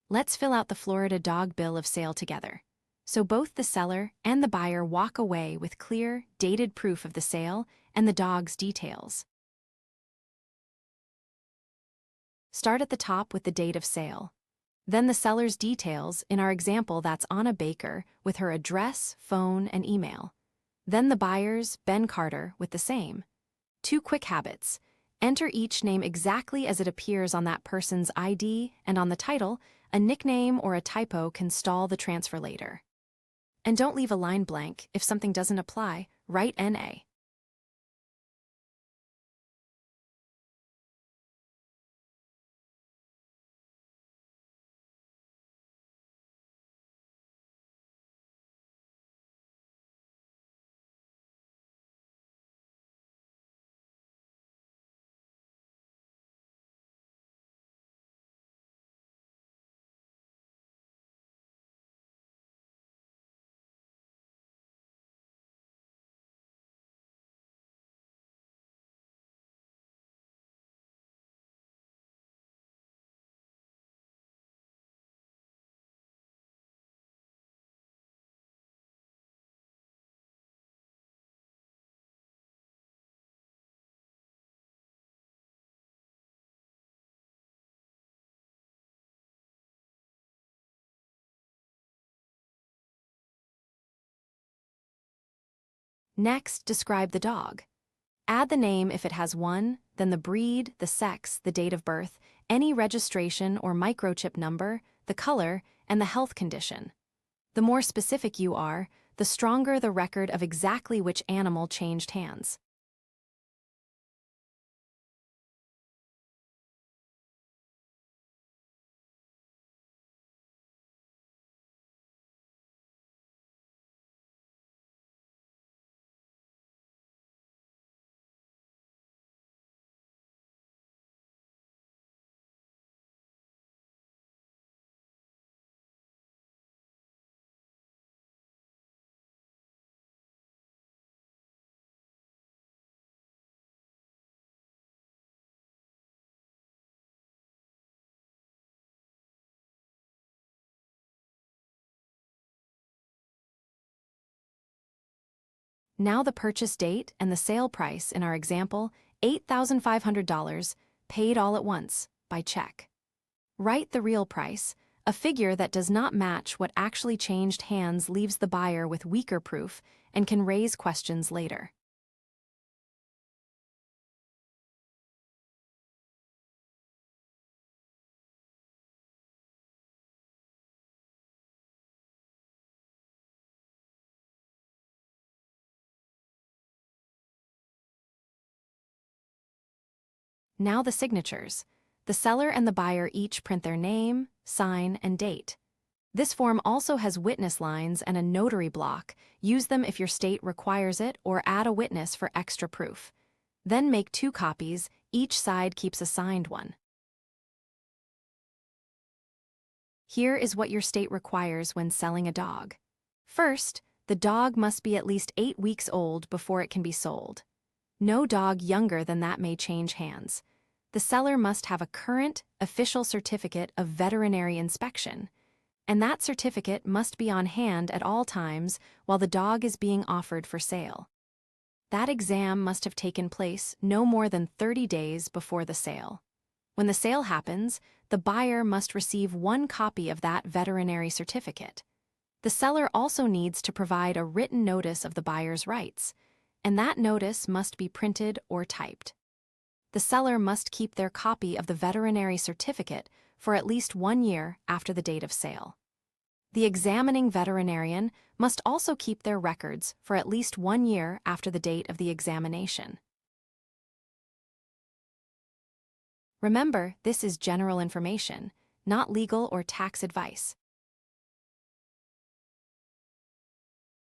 Let's fill out the Florida dog bill of sale together, so both the seller and the buyer walk away with clear, dated proof of the sale and the dog's details. Start at the top with the date of sale. Then the seller's details, in our example that's Anna Baker, with her address, phone, and email. Then the buyer's, Ben Carter, with the same. 2 quick habits. Enter each name exactly as it appears on that person's ID and on the title. A nickname or a typo can stall the transfer later. And don't leave a line blank. If something doesn't apply, write NA. Next, describe the dog. Add the name if it has one, then the breed, the sex, the date of birth, any registration or microchip number, the color, and the health condition. The more specific you are, the stronger the record of exactly which animal changed hands. Now the purchase date and the sale price in our example, $8,500, paid all at once, by check. Write the real price. A figure that does not match what actually changed hands leaves the buyer with weaker proof and can raise questions later. Now the signatures. The seller and the buyer each print their name, sign, and date. This form also has witness lines and a notary block. Use them if your state requires it, or add a witness for extra proof. Then make 2 copies. Each side keeps a signed one. Here is what your state requires when selling a dog. First, the dog must be at least 8 weeks old before it can be sold. No dog younger than that may change hands. The seller must have a current, official certificate of veterinary inspection, and that certificate must be on hand at all times while the dog is being offered for sale. That exam must have taken place no more than 30 days before the sale. When the sale happens, the buyer must receive 1 copy of that veterinary certificate. The seller also needs to provide a written notice of the buyer's rights, and that notice must be printed or typed. The seller must keep their copy of the veterinary certificate for at least 1 year after the date of sale. The examining veterinarian must also keep their records for at least 1 year after the date of the examination. Remember, this is general information, not legal or tax advice.